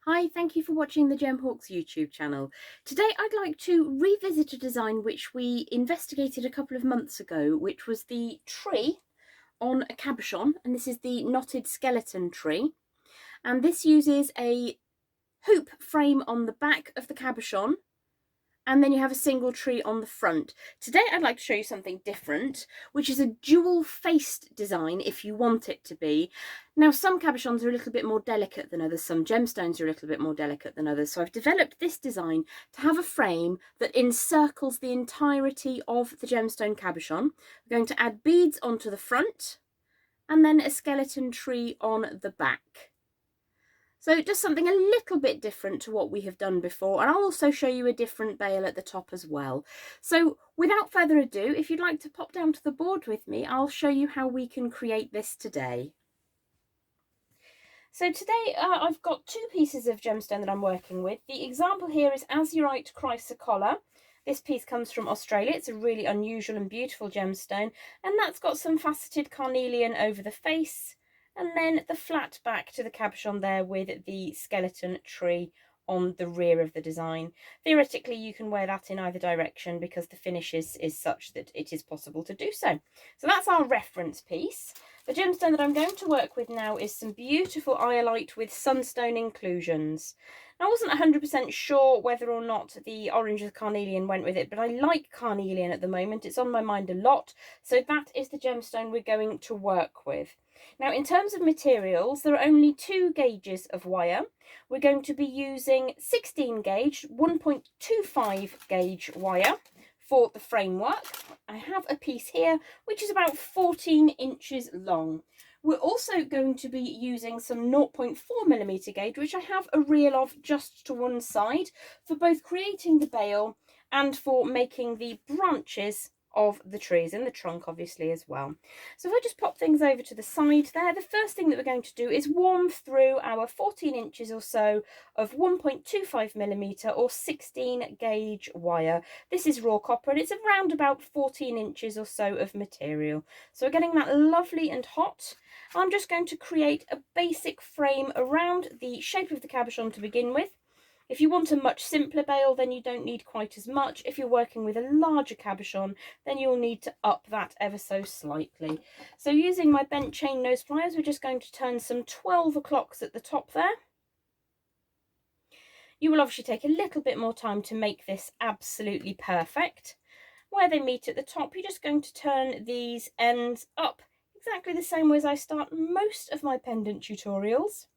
Hi, thank you for watching the Gemhawks YouTube channel. Today I'd like to revisit a design which we investigated a couple of months ago, which was the tree on a cabochon, and this is the knotted skeleton tree. And this uses a hoop frame on the back of the cabochon, and then you have a single tree on the front. Today I'd like to show you something different, which is a dual-faced design if you want it to be. Now, some cabochons are a little bit more delicate than others, some gemstones are a little bit more delicate than others, so I've developed this design to have a frame that encircles the entirety of the gemstone cabochon. We're going to add beads onto the front, and then a skeleton tree on the back. So just something a little bit different to what we have done before, and I'll also show you a different bale at the top as well. So without further ado, if you'd like to pop down to the board with me, I'll show you how we can create this today. So today I've got two pieces of gemstone that I'm working with. The example here is azurite chrysocolla. This piece comes from Australia. It's a really unusual and beautiful gemstone, and that's got some faceted carnelian over the face, and then the flat back to the cabochon there with the skeleton tree on the rear of the design. Theoretically, you can wear that in either direction because the finish is such that it is possible to do so. So that's our reference piece. The gemstone that I'm going to work with now is some beautiful iolite with sunstone inclusions. Now, I wasn't 100% sure whether or not the orange of carnelian went with it, but I like carnelian at the moment. It's on my mind a lot. So that is the gemstone we're going to work with. Now, in terms of materials, there are only 2 gauges of wire. We're going to be using 16 gauge, 1.25 gauge wire for the framework. I have a piece here which is about 14 inches long. We're also going to be using some 0.4mm gauge, which I have a reel of just to one side, for both creating the bale and for making the branches of the trees, and the trunk obviously as well. So if I just pop things over to the side there, the first thing that we're going to do is warm through our 14 inches or so of 1.25mm or 16 gauge wire. This is raw copper and it's around about 14 inches or so of material. So we're getting that lovely and hot. I'm just going to create a basic frame around the shape of the cabochon to begin with. If you want a much simpler bale, then you don't need quite as much. If you're working with a larger cabochon, then you'll need to up that ever so slightly. So using my bent chain nose pliers, we're just going to turn some 12 o'clocks at the top there. You will obviously take a little bit more time to make this absolutely perfect. Where they meet at the top, you're just going to turn these ends up exactly the same way as I start most of my pendant tutorials.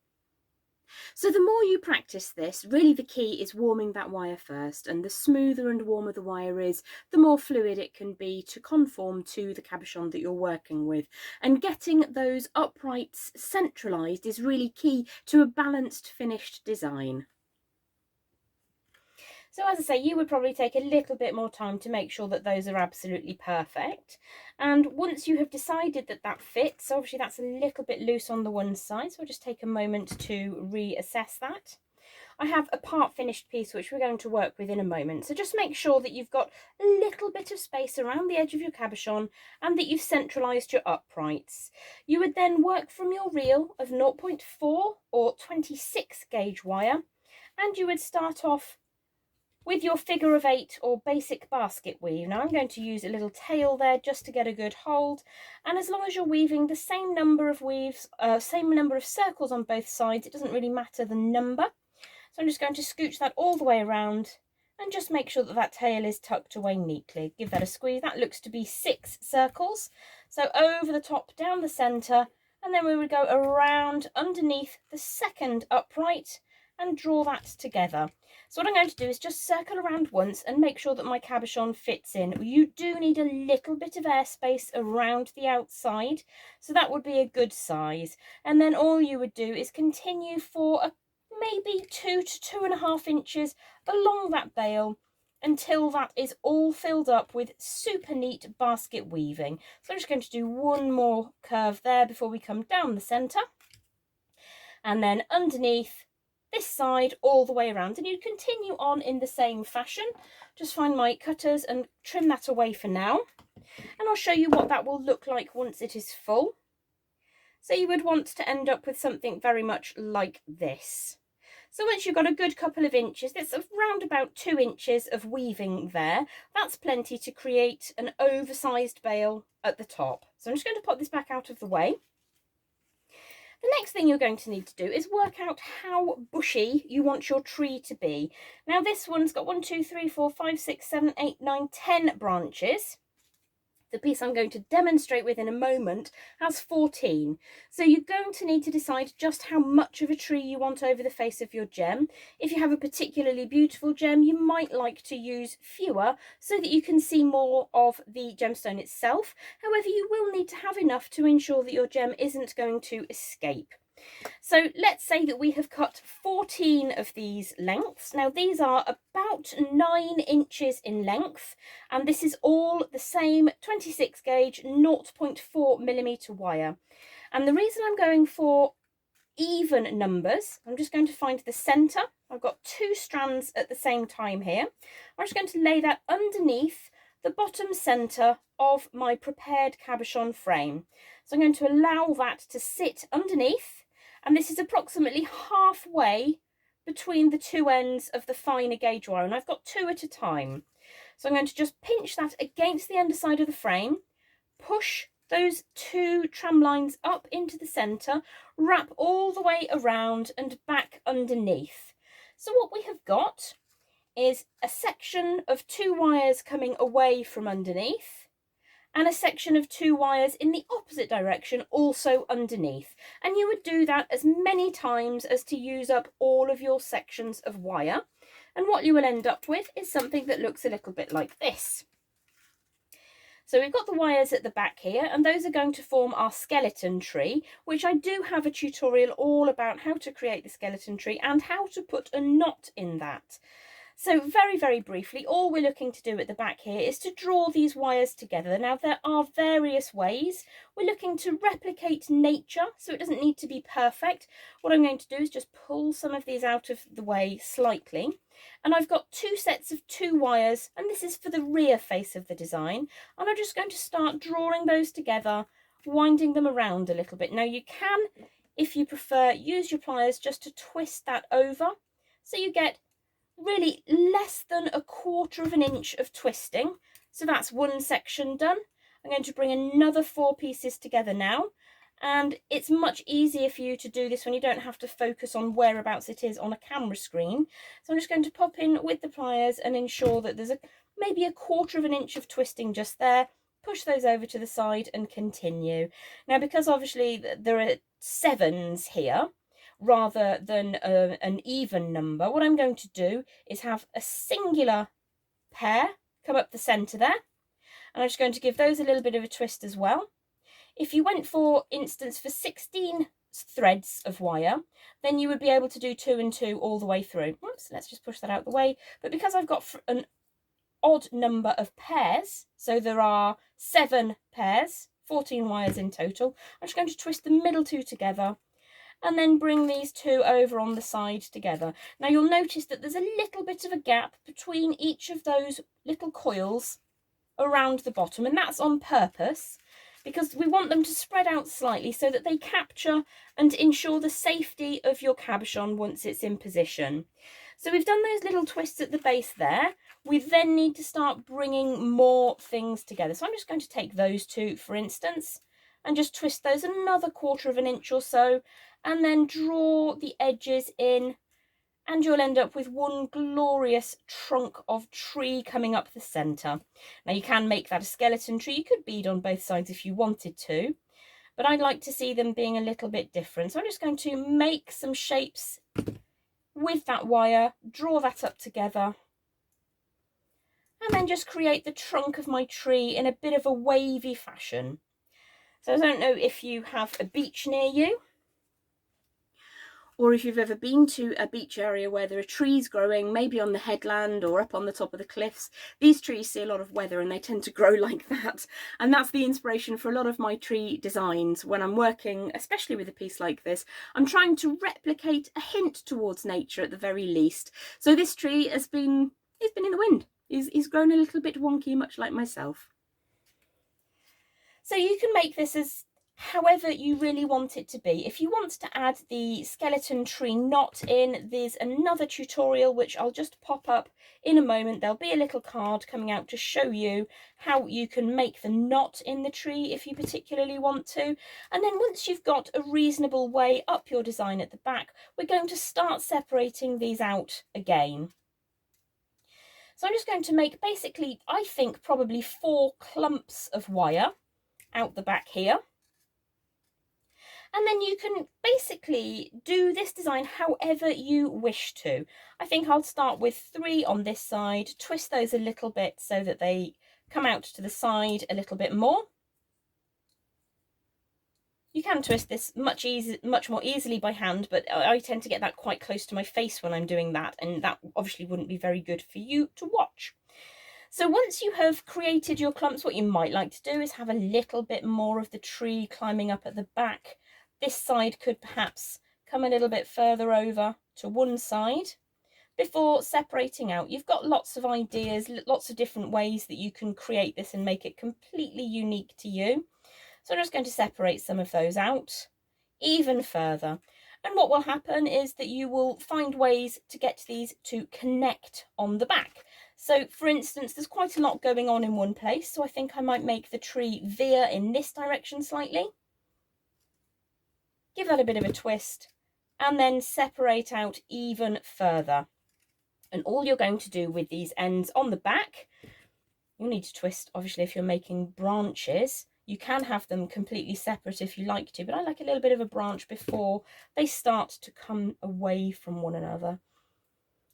So the more you practice this, really the key is warming that wire first, and the smoother and warmer the wire is, the more fluid it can be to conform to the cabochon that you're working with. And getting those uprights centralised is really key to a balanced finished design. So as I say, you would probably take a little bit more time to make sure that those are absolutely perfect. And once you have decided that that fits, obviously that's a little bit loose on the one side, so I'll just take a moment to reassess that. I have a part finished piece which we're going to work with in a moment. So just make sure that you've got a little bit of space around the edge of your cabochon and that you've centralised your uprights. You would then work from your reel of 0.4 or 26 gauge wire, and you would start off with your figure of 8 or basic basket weave. Now I'm going to use a little tail there just to get a good hold, and as long as you're weaving the same number of weaves, same number of circles on both sides, it doesn't really matter the number. So I'm just going to scooch that all the way around and just make sure that that tail is tucked away neatly. Give that a squeeze. That looks to be 6 circles. So over the top, down the centre, and then we would go around underneath the second upright and draw that together. So what I'm going to do is just circle around once and make sure that my cabochon fits in. You do need a little bit of airspace around the outside, so that would be a good size. And then all you would do is continue for maybe 2 to 2.5 inches along that bale until that is all filled up with super neat basket weaving. So I'm just going to do one more curve there before we come down the centre, and then underneath this side all the way around, and you continue on in the same fashion. Just find my cutters and trim that away for now, and I'll show you what that will look like once it is full. So you would want to end up with something very much like this. So once you've got a good couple of inches, that's around about 2 inches of weaving there, that's plenty to create an oversized bale at the top. So I'm just going to pop this back out of the way. The next thing you're going to need to do is work out how bushy you want your tree to be. Now this one's got 1, 2, 3, 4, 5, 6, 7, 8, 9, 10 branches. The piece I'm going to demonstrate with in a moment has 14. So you're going to need to decide just how much of a tree you want over the face of your gem. If you have a particularly beautiful gem, you might like to use fewer so that you can see more of the gemstone itself. However, you will need to have enough to ensure that your gem isn't going to escape. So let's say that we have cut 14 of these lengths. Now these are about 9 inches in length, and this is all the same 26 gauge 0.4mm wire. And the reason I'm going for even numbers, I'm just going to find the centre. I've got 2 strands at the same time here. I'm just going to lay that underneath the bottom centre of my prepared cabochon frame. So I'm going to allow that to sit underneath, and this is approximately halfway between the 2 ends of the finer gauge wire, and I've got 2 at a time. So I'm going to just pinch that against the underside of the frame, push those 2 tram lines up into the centre, wrap all the way around and back underneath. So what we have got is a section of 2 wires coming away from underneath, and a section of 2 wires in the opposite direction also underneath. And you would do that as many times as to use up all of your sections of wire. And what you will end up with is something that looks a little bit like this. So we've got the wires at the back here, and those are going to form our skeleton tree, which I do have a tutorial all about how to create the skeleton tree and how to put a knot in that. So very, very briefly, all we're looking to do at the back here is to draw these wires together. Now there are various ways. We're looking to replicate nature, so it doesn't need to be perfect. What I'm going to do is just pull some of these out of the way slightly. And I've got 2 sets of 2 wires, and this is for the rear face of the design. And I'm just going to start drawing those together, winding them around a little bit. Now you can, if you prefer, use your pliers just to twist that over, so you get really less than 1/4 inch of twisting. So that's 1 section done. I'm going to bring another 4 pieces together now, and it's much easier for you to do this when you don't have to focus on whereabouts it is on a camera screen. So I'm just going to pop in with the pliers and ensure that there's maybe 1/4 inch of twisting just there. Push those over to the side and continue. Now, because obviously there are 7s here rather than an even number, what I'm going to do is have a singular pair come up the centre there, and I'm just going to give those a little bit of a twist as well. If you went, for instance, for 16 threads of wire, then you would be able to do 2 and 2 all the way through. Oops, let's just push that out of the way. But because I've got an odd number of pairs, so there are 7 pairs, 14 wires in total, I'm just going to twist the middle 2 together and then bring these 2 over on the side together. Now you'll notice that there's a little bit of a gap between each of those little coils around the bottom, and that's on purpose because we want them to spread out slightly so that they capture and ensure the safety of your cabochon once it's in position. So we've done those little twists at the base there. We then need to start bringing more things together. So I'm just going to take those 2, for instance, and just twist those another 1/4 inch or so, and then draw the edges in, and you'll end up with one glorious trunk of tree coming up the centre. Now you can make that a skeleton tree. You could bead on both sides if you wanted to, but I'd like to see them being a little bit different. So I'm just going to make some shapes with that wire, draw that up together, and then just create the trunk of my tree in a bit of a wavy fashion. So I don't know if you have a beach near you, or if you've ever been to a beach area where there are trees growing, maybe on the headland or up on the top of the cliffs. These trees see a lot of weather and they tend to grow like that. And that's the inspiration for a lot of my tree designs. When I'm working, especially with a piece like this, I'm trying to replicate a hint towards nature at the very least. So this tree has been in the wind. He's grown a little bit wonky, much like myself. So you can make this as however you really want it to be. If you want to add the skeleton tree knot in, there's another tutorial which I'll just pop up in a moment. There'll be a little card coming out to show you how you can make the knot in the tree if you particularly want to. And then once you've got a reasonable way up your design at the back, we're going to start separating these out again. So I'm just going to make basically, I think, probably 4 clumps of wire out the back here. And then you can basically do this design however you wish to. I think I'll start with 3 on this side, twist those a little bit so that they come out to the side a little bit more. You can twist this much more easily by hand, but I tend to get that quite close to my face when I'm doing that, and that obviously wouldn't be very good for you to watch. So once you have created your clumps, what you might like to do is have a little bit more of the tree climbing up at the back. This side could perhaps come a little bit further over to one side before separating out. You've got lots of ideas, lots of different ways that you can create this and make it completely unique to you. So I'm just going to separate some of those out even further. And what will happen is that you will find ways to get these to connect on the back. So for instance, there's quite a lot going on in one place, so I think I might make the tree veer in this direction slightly. Give that a bit of a twist and then separate out even further. And all you're going to do with these ends on the back, you'll need to twist, obviously, if you're making branches. You can have them completely separate if you like to, but I like a little bit of a branch before they start to come away from one another.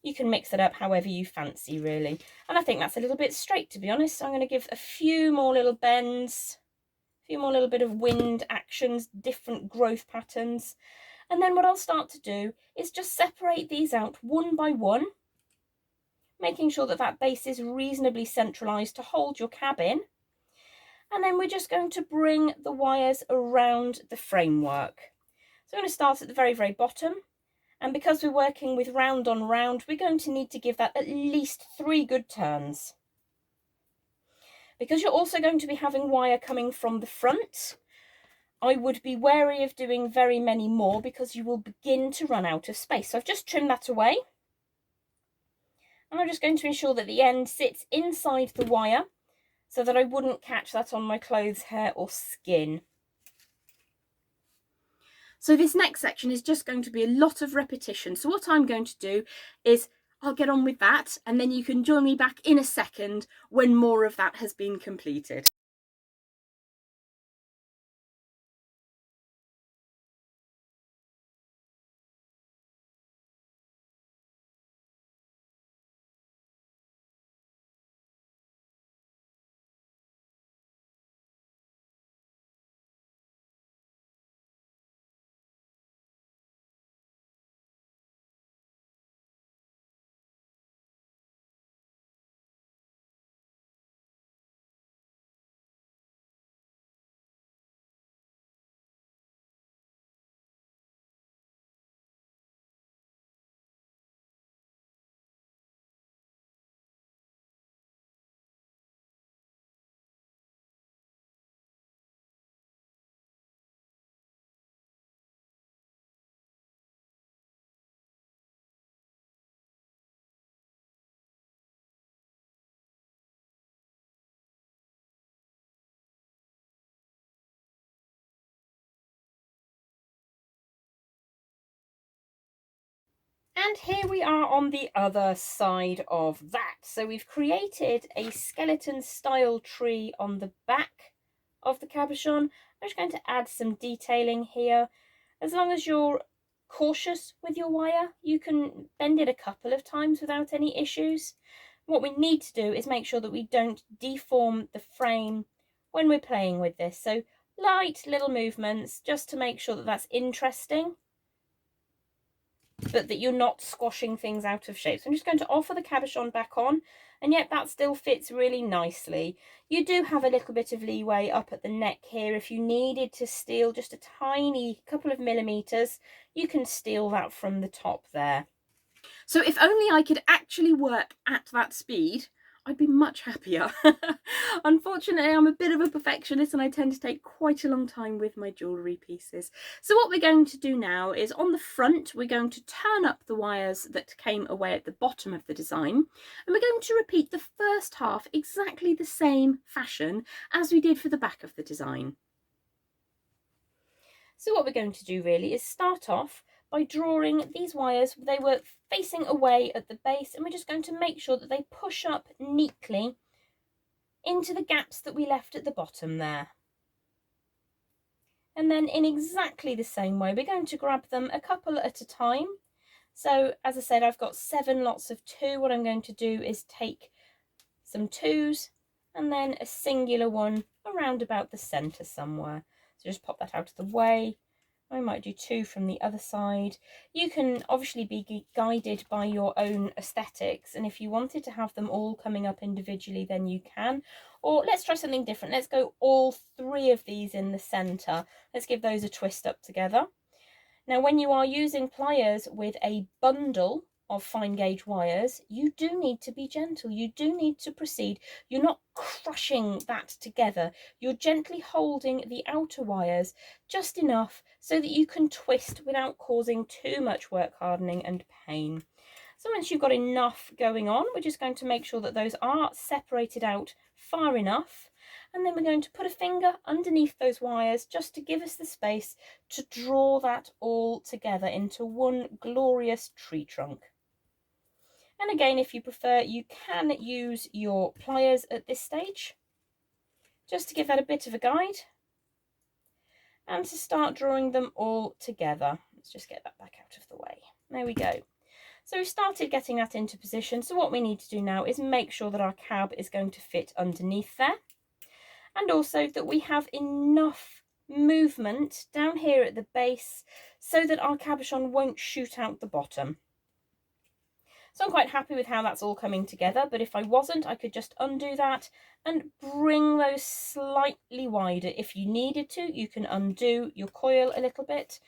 You can mix it up however you fancy, really. And I think that's a little bit straight, to be honest. So I'm going to give a few more little bends, a few more little bit of wind actions, different growth patterns. And then what I'll start to do is just separate these out one by one, making sure that that base is reasonably centralised to hold your cabin. And then we're just going to bring the wires around the framework. So I'm going to start at the very, very bottom. And because we're working with round on round, we're going to need to give that at least 3 good turns. Because you're also going to be having wire coming from the front, I would be wary of doing very many more because you will begin to run out of space. So I've just trimmed that away. And I'm just going to ensure that the end sits inside the wire so that I wouldn't catch that on my clothes, hair or skin. So this next section is just going to be a lot of repetition. So what I'm going to do is I'll get on with that, and then you can join me back in a second when more of that has been completed. And here we are on the other side of that. So we've created a skeleton style tree on the back of the cabochon. I'm just going to add some detailing here. As long as you're cautious with your wire, you can bend it a couple of times without any issues. What we need to do is make sure that we don't deform the frame when we're playing with this. So light little movements just to make sure that that's interesting, but that you're not squashing things out of shape. So I'm just going to offer the cabochon back on, and yet that still fits really nicely. You do have a little bit of leeway up at the neck here. If you needed to steal just a tiny couple of millimeters, you can steal that from the top there. So if only I could actually work at that speed, I'd be much happier. Unfortunately, I'm a bit of a perfectionist and I tend to take quite a long time with my jewellery pieces. So what we're going to do now is on the front, we're going to turn up the wires that came away at the bottom of the design, and we're going to repeat the first half exactly the same fashion as we did for the back of the design. So what we're going to do really is start off by drawing these wires. They were facing away at the base, and we're just going to make sure that they push up neatly into the gaps that we left at the bottom there. And then in exactly the same way, we're going to grab them a couple at a time. So as I said, I've got 7 lots of 2. What I'm going to do is take some 2s and then a singular one around about the centre somewhere. So just pop that out of the way. I might do 2 from the other side. You can obviously be guided by your own aesthetics, and if you wanted to have them all coming up individually, then you can. Or let's try something different. Let's go all 3 of these in the centre. Let's give those a twist up together. Now, when you are using pliers with a bundle of fine gauge wires, you do need to be gentle. You do need to proceed. You're not crushing that together. You're gently holding the outer wires just enough so that you can twist without causing too much work hardening and pain. So once you've got enough going on, we're just going to make sure that those are separated out far enough. And then we're going to put a finger underneath those wires just to give us the space to draw that all together into one glorious tree trunk. And again, if you prefer, you can use your pliers at this stage, just to give that a bit of a guide and to start drawing them all together. Let's just get that back out of the way. There we go. So we've started getting that into position. So what we need to do now is make sure that our cab is going to fit underneath there, and also that we have enough movement down here at the base so that our cabochon won't shoot out the bottom. So I'm quite happy with how that's all coming together, but if I wasn't, I could just undo that and bring those slightly wider. If you needed to, you can undo your coil a little bit.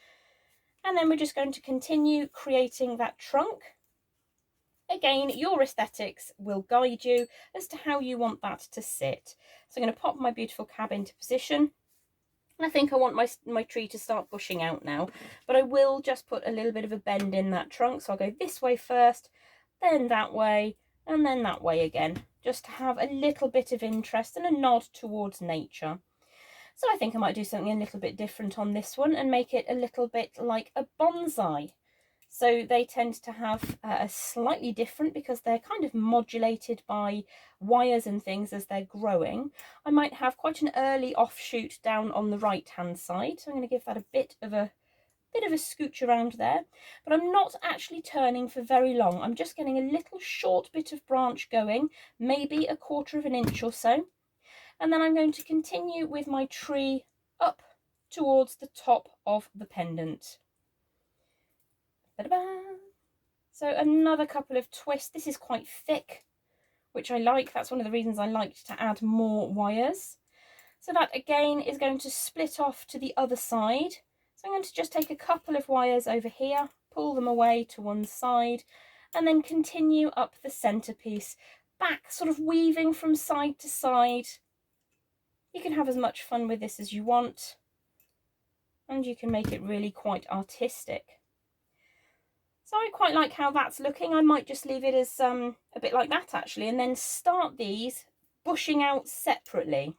And then we're just going to continue creating that trunk. Again, your aesthetics will guide you as to how you want that to sit. So I'm going to pop my beautiful cab into position. And I think I want my tree to start bushing out now, but I will just put a little bit of a bend in that trunk. So I'll go this way first, then that way, and then that way again, just to have a little bit of interest and a nod towards nature. So I think I might do something a little bit different on this one and make it a little bit like a bonsai. So they tend to have a slightly different, because they're kind of modulated by wires and things as they're growing. I might have quite an early offshoot down on the right hand side. So I'm going to give that a bit of a scooch around there, but I'm not actually turning for very long. I'm just getting a little short bit of branch going, maybe 1/4 of an inch or so. And then I'm going to continue with my tree up towards the top of the pendant. So another couple of twists. This is quite thick, which I like. That's one of the reasons I liked to add more wires. So that again is going to split off to the other side. So I'm going to just take a couple of wires over here, pull them away to one side, and then continue up the centerpiece, back, sort of weaving from side to side. You can have as much fun with this as you want, and you can make it really quite artistic. So I quite like how that's looking. I might just leave it as a bit like that actually, and then start these bushing out separately.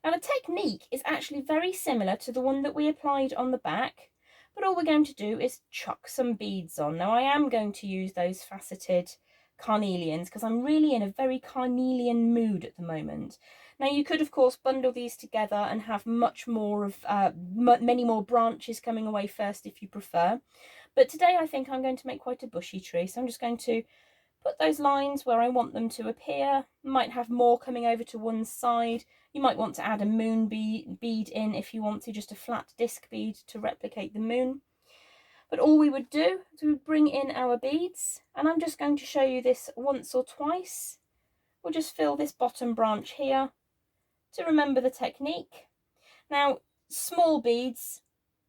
Now the technique is actually very similar to the one that we applied on the back, but all we're going to do is chuck some beads on. Now I am going to use those faceted carnelians because I'm really in a very carnelian mood at the moment. Now you could of course bundle these together and have much more of many more branches coming away first if you prefer, but today I think I'm going to make quite a bushy tree, so I'm just going to put those lines where I want them to appear. Might have more coming over to one side. You might want to add a moon bead in if you want to, just a flat disc bead to replicate the moon. But all we would do is we would bring in our beads, and I'm just going to show you this once or twice. We'll just fill this bottom branch here to remember the technique. Now, small beads,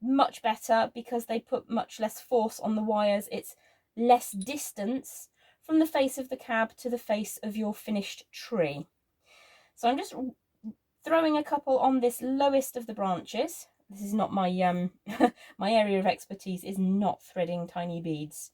much better because they put much less force on the wires. It's less distance from the face of the cab to the face of your finished tree. So I'm just throwing a couple on this lowest of the branches. This is not my my area of expertise is not threading tiny beads.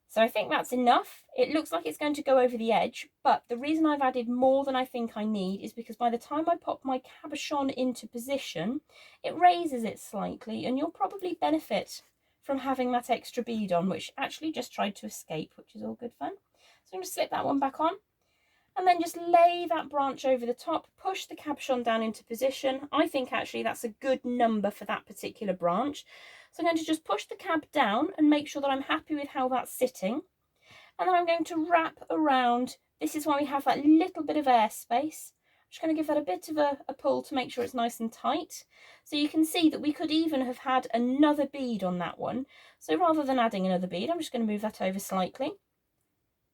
So I think that's enough. It looks like it's going to go over the edge, but the reason I've added more than I think I need is because by the time I pop my cabochon into position, it raises it slightly, and you'll probably benefit from having that extra bead on, which actually just tried to escape, which is all good fun. So I'm going to slip that one back on, and then just lay that branch over the top, push the cabochon down into position. I think actually that's a good number for that particular branch. So I'm going to just push the cab down and make sure that I'm happy with how that's sitting. And then I'm going to wrap around. This is why we have that little bit of airspace. I'm just going to give that a bit of a pull to make sure it's nice and tight. So you can see that we could even have had another bead on that one. So rather than adding another bead, I'm just going to move that over slightly.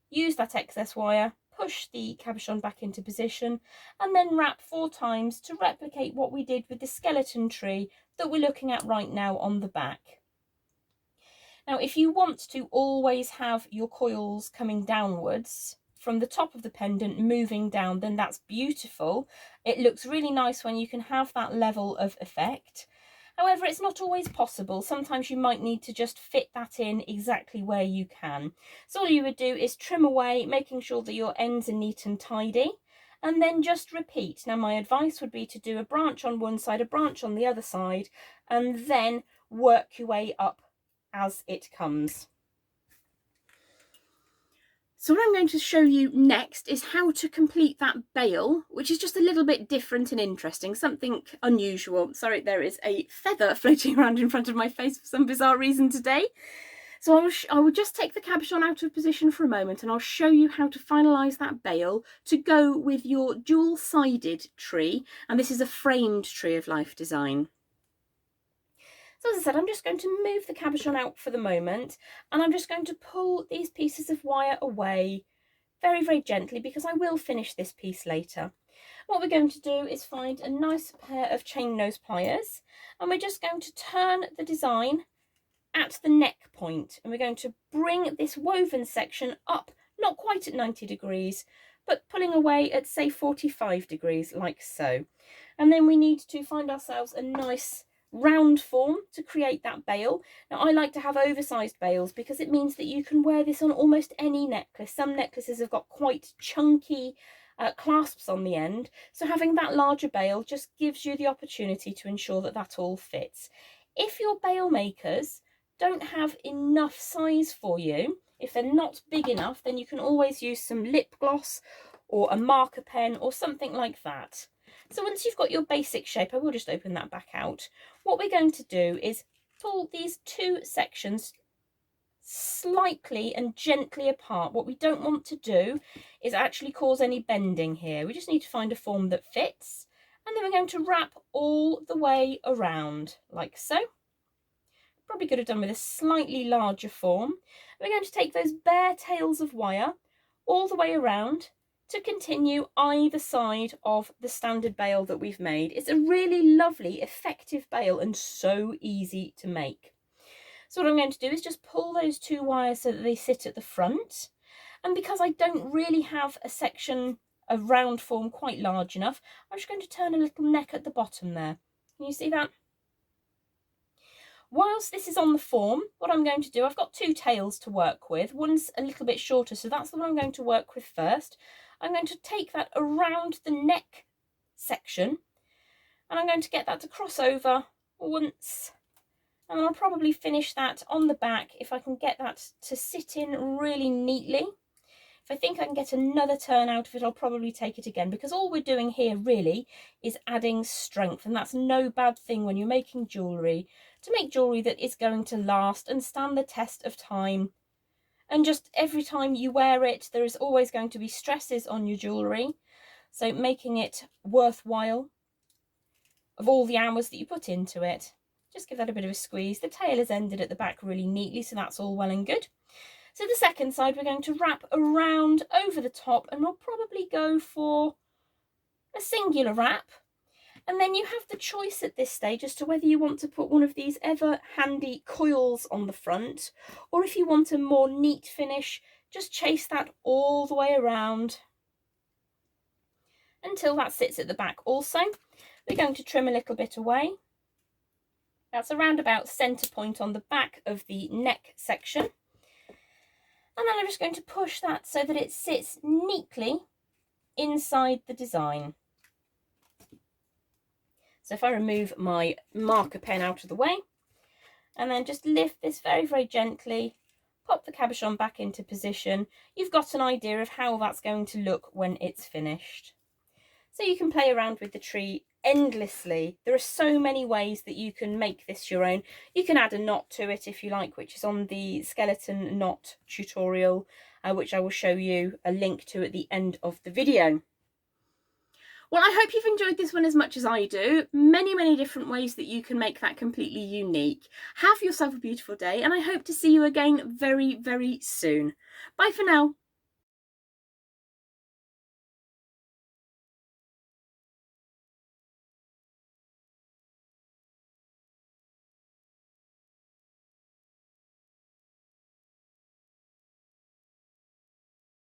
Use that excess wire, push the cabochon back into position, and then wrap 4 times to replicate what we did with the skeleton tree that we're looking at right now on the back. Now, if you want to always have your coils coming downwards from the top of the pendant moving down, then that's beautiful. It looks really nice when you can have that level of effect. However, it's not always possible. Sometimes you might need to just fit that in exactly where you can. So all you would do is trim away, making sure that your ends are neat and tidy, and then just repeat. Now, my advice would be to do a branch on one side, a branch on the other side, and then work your way up as it comes. So what I'm going to show you next is how to complete that bail, which is just a little bit different and interesting, something unusual. Sorry, there is a feather floating around in front of my face for some bizarre reason today. So I will just take the cabochon out of position for a moment, and I'll show you how to finalise that bail to go with your dual-sided tree, and this is a framed tree of life design. So as I said, I'm just going to move the cabochon out for the moment, and I'm just going to pull these pieces of wire away very, very gently, because I will finish this piece later. What we're going to do is find a nice pair of chain nose pliers, and we're just going to turn the design at the neck point, and we're going to bring this woven section up, not quite at 90 degrees, but pulling away at, say, 45 degrees, like so. And then we need to find ourselves a nice round form to create that bail. Now, I like to have oversized bails because it means that you can wear this on almost any necklace. Some necklaces have got quite chunky clasps on the end, so having that larger bail just gives you the opportunity to ensure that that all fits. If your bail makers don't have enough size for you, if they're not big enough, then you can always use some lip gloss or a marker pen or something like that. So once you've got your basic shape, I will just open that back out. What we're going to do is pull these 2 sections slightly and gently apart. What we don't want to do is actually cause any bending here. We just need to find a form that fits, and then we're going to wrap all the way around like so. Probably could have done with a slightly larger form. We're going to take those bare tails of wire all the way around to continue either side of the standard bail that we've made. It's a really lovely, effective bail and so easy to make. So what I'm going to do is just pull those 2 wires so that they sit at the front. And because I don't really have a section of round form quite large enough, I'm just going to turn a little neck at the bottom there. Can you see that? Whilst this is on the form, what I'm going to do, I've got 2 tails to work with. One's a little bit shorter, so that's the one I'm going to work with first. I'm going to take that around the neck section, and I'm going to get that to cross over once, and I'll probably finish that on the back if I can get that to sit in really neatly. If I think I can get another turn out of it, I'll probably take it again, because all we're doing here really is adding strength, and that's no bad thing when you're making jewellery, to make jewellery that is going to last and stand the test of time. And just every time you wear it, there is always going to be stresses on your jewellery, so making it worthwhile of all the hours that you put into it. Just give that a bit of a squeeze. The tail is ended at the back really neatly, so that's all well and good. So the second side, we're going to wrap around over the top, and we'll probably go for a singular wrap. And then you have the choice at this stage as to whether you want to put one of these ever handy coils on the front, or if you want a more neat finish, just chase that all the way around until that sits at the back also. We're going to trim a little bit away. That's around about centre point on the back of the neck section. And then I'm just going to push that so that it sits neatly inside the design. So if I remove my marker pen out of the way, and then just lift this very, very gently, pop the cabochon back into position, you've got an idea of how that's going to look when it's finished. So you can play around with the tree endlessly. There are so many ways that you can make this your own. You can add a knot to it if you like, which is on the skeleton knot tutorial, which I will show you a link to at the end of the video. Well, I hope you've enjoyed this one as much as I do. Many, many different ways that you can make that completely unique. Have yourself a beautiful day, and I hope to see you again very, very soon. Bye for now.